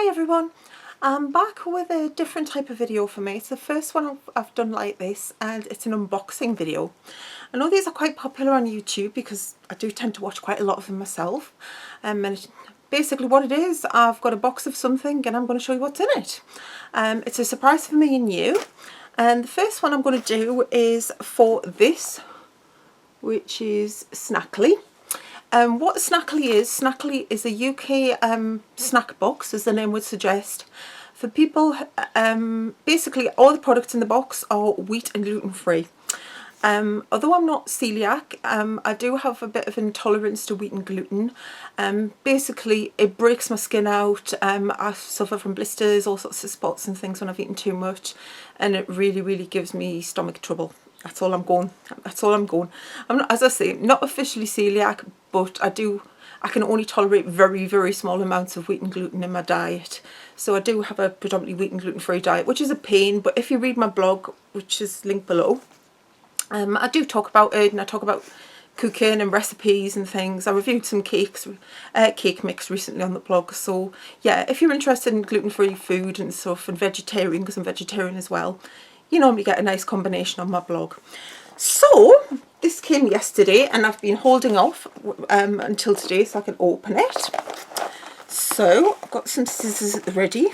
Hi everyone, I'm back with a different type of video for me. It's the first one I've done like this, and it's an unboxing video. I know these are quite popular on YouTube because I do tend to watch quite a lot of them myself. Basically what it is, I've got a box of something and I'm going to show you what's in it. It's a surprise for me and you. And the first one I'm going to do is for this, which is Snackly. What Snackly is a UK snack box, as the name would suggest, for people. Basically all the products in the box are wheat and gluten free. Although I'm not celiac, I do have a bit of intolerance to wheat and gluten. Basically it breaks my skin out. I suffer from blisters, all sorts of spots and things when I've eaten too much, and it really gives me stomach trouble. That's all I'm going. I'm not, as I say, not officially celiac, but I can only tolerate very small amounts of wheat and gluten in my diet. So I do have a predominantly wheat and gluten free diet, which is a pain, but if you read my blog, which is linked below, I do talk about it, and I talk about cooking and recipes and things. I reviewed some cake mix recently on the blog. So yeah, if you're interested in gluten-free food and stuff, and vegetarian, because I'm vegetarian as well, you normally get a nice combination on my blog. So this came yesterday and I've been holding off until today so I can open it. So I've got some scissors ready.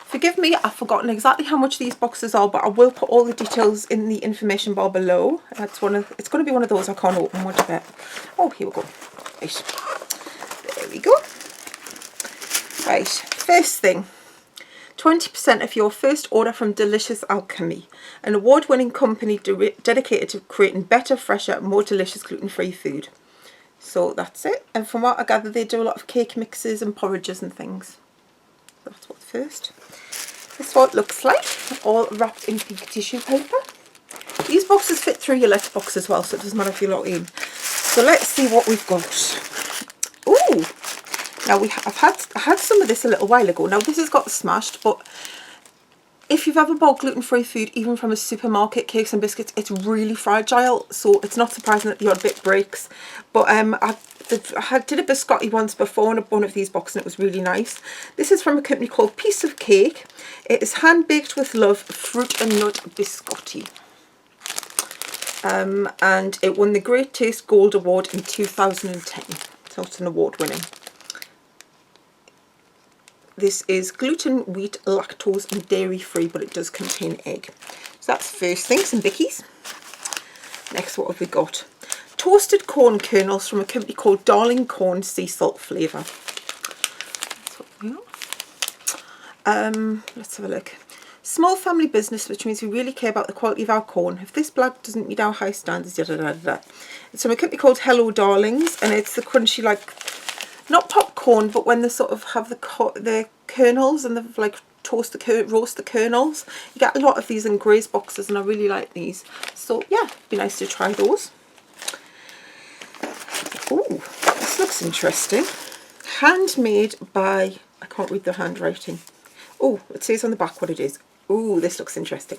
Forgive me, I've forgotten exactly how much these boxes are, but I will put all the details in the information bar below. It's going to be one of those I can't open. What a bit. Oh, here we go. Right. There we go. Right, first thing. 20% of your first order from Delicious Alchemy, an award-winning company dedicated to creating better, fresher, more delicious gluten-free food. So that's it. And from what I gather, they do a lot of cake mixes and porridges and things. That's what's first. This is what it looks like, all wrapped in pink tissue paper. These boxes fit through your letterbox as well, so it doesn't matter if you're not in. So let's see what we've got. Ooh! Now I had some of this a little while ago. Now this has got smashed, but if you've ever bought gluten-free food, even from a supermarket, cakes and biscuits, it's really fragile. So it's not surprising that the odd bit breaks. But I did a biscotti once before in one of these boxes, and it was really nice. This is from a company called Piece of Cake. It is hand-baked with love, fruit and nut biscotti. And it won the Great Taste Gold Award in 2010. So it's an award winning. This is gluten, wheat, lactose and dairy free, but it does contain egg. So that's first thing, some bickies. Next, what have we got? Toasted corn kernels from a company called Darling Corn Sea Salt Flavour. That's what we got. Let's have a look. Small family business, which means we really care about the quality of our corn. If this blag doesn't meet our high standards, da da da da. It's from a company called Hello Darlings, and it's the crunchy, like, not popcorn, but when they sort of have the kernels and they've like roast the kernels. You get a lot of these in Grey's boxes, and I really like these. So yeah, it'd be nice to try those. Oh, this looks interesting. Handmade by, I can't read the handwriting. Oh, it says on the back what it is. Oh, this looks interesting.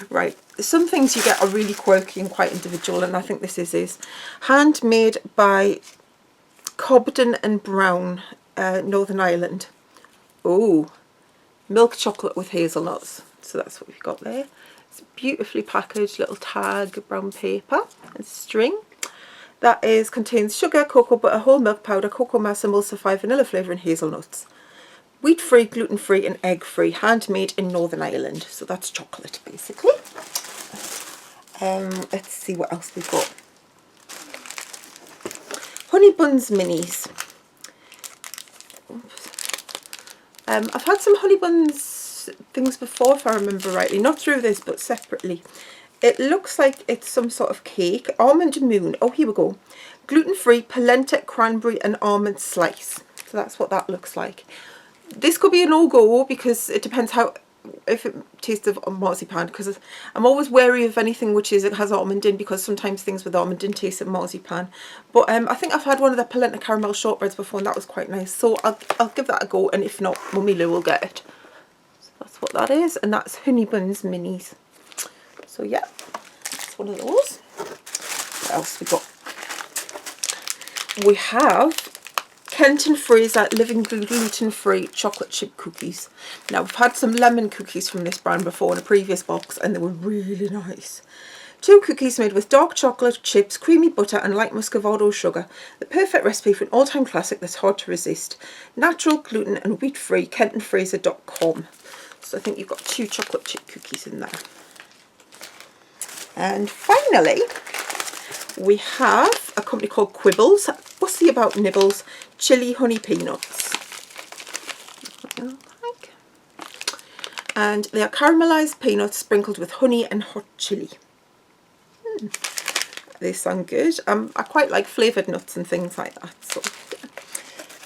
Right, some things you get are really quirky and quite individual, and I think this is handmade by Cobden and Brown, Northern Ireland. Oh, milk chocolate with hazelnuts. So that's what we've got there. It's beautifully packaged, little tag, brown paper and string. That contains sugar, cocoa butter, whole milk powder, cocoa mass, emulsified vanilla flavour and hazelnuts. Wheat free, gluten free and egg free, handmade in Northern Ireland. So that's chocolate basically. Let's see what else we've got. Honeybuns minis. I've had some Honeybuns things before, if I remember rightly. Not through this, but separately. It looks like it's some sort of cake. Almond moon. Oh, here we go. Gluten-free polenta, cranberry and almond slice. So that's what that looks like. This could be a no-go because it depends if it tastes of marzipan, because I'm always wary of anything which has almond in, because sometimes things with almond in taste of marzipan. But I think I've had one of the polenta caramel shortbreads before, and that was quite nice. So I'll give that a go, and if not, Mummy Lou will get it. So that's what that is, and that's Honeybuns minis. So yeah, that's one of those. What else we got? We have Kent and Fraser Living Gluten-free Chocolate Chip Cookies. Now, I've had some lemon cookies from this brand before in a previous box, and they were really nice. 2 cookies made with dark chocolate chips, creamy butter and light muscovado sugar. The perfect recipe for an all-time classic that's hard to resist. Natural, gluten and wheat-free, kentandfraser.com. So I think you've got 2 chocolate chip cookies in there. And finally, we have a company called Quibbles. Fussy about nibbles, chili honey peanuts. And they are caramelized peanuts sprinkled with honey and hot chili. They sound good. I quite like flavoured nuts and things like that. So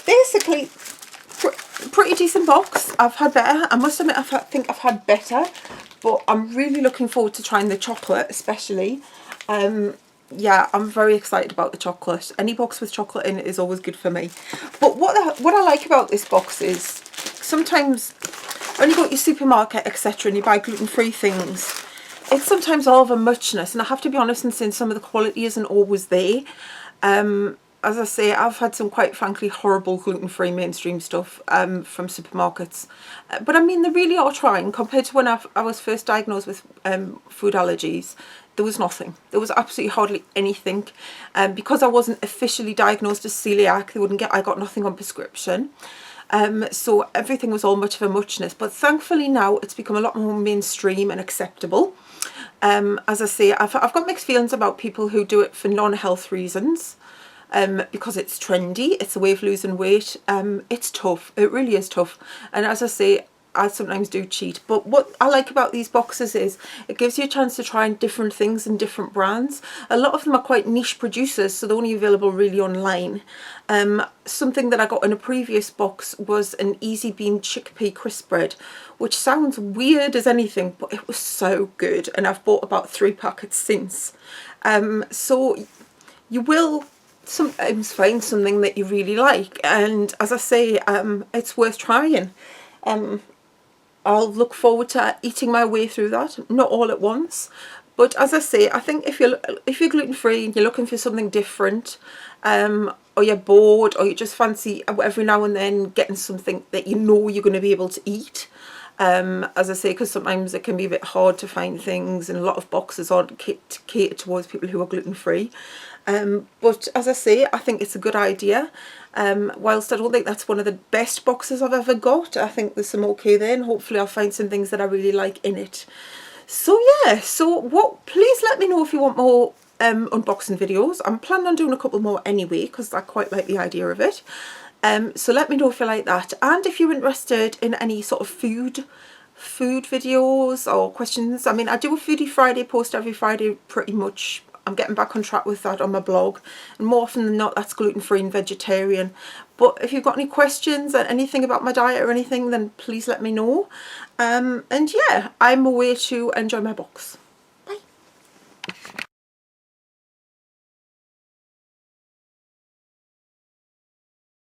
basically, pretty decent box. I've had better. I must admit, I think I've had better, but I'm really looking forward to trying the chocolate, especially. Yeah, I'm very excited about the chocolate. Any box with chocolate in it is always good for me. But what I like about this box is sometimes when you go to your supermarket, etc., and you buy gluten-free things, it's sometimes all of a muchness, and I have to be honest and say some of the quality isn't always there. As I say, I've had some quite frankly horrible gluten-free mainstream stuff from supermarkets. But I mean, they really are trying. Compared to when I was first diagnosed with food allergies, there was nothing. There was absolutely hardly anything. Because I wasn't officially diagnosed as celiac, I got nothing on prescription. So everything was all much of a muchness. But thankfully now it's become a lot more mainstream and acceptable. As I say, I've got mixed feelings about people who do it for non-health reasons. Because it's trendy, it's a way of losing weight. It's tough, it really is tough. And as I say, I sometimes do cheat. But what I like about these boxes is it gives you a chance to try different things and different brands. A lot of them are quite niche producers, so they're only available really online. Something that I got in a previous box was an Easy Bean chickpea crisp bread, which sounds weird as anything, but it was so good. And I've bought about 3 packets since. So you will sometimes find something that you really like, and as I say, it's worth trying. I'll look forward to eating my way through that, not all at once, but as I say, I think if you're gluten-free and you're looking for something different, or you're bored, or you just fancy every now and then getting something that you know you're going to be able to eat, as I say, because sometimes it can be a bit hard to find things, and a lot of boxes aren't catered towards people who are gluten-free. But as I say, I think it's a good idea. Whilst I don't think that's one of the best boxes I've ever got, I think there's some okay there, and hopefully I'll find some things that I really like in it. So yeah, please let me know if you want more unboxing videos. I'm planning on doing a couple more anyway, because I quite like the idea of it. So let me know if you like that, and if you're interested in any sort of food videos or questions. I mean, I do a Foodie Friday post every Friday pretty much. I'm getting back on track with that on my blog, and more often than not that's gluten-free and vegetarian. But if you've got any questions or anything about my diet or anything, then please let me know. And yeah, I'm away to enjoy my box.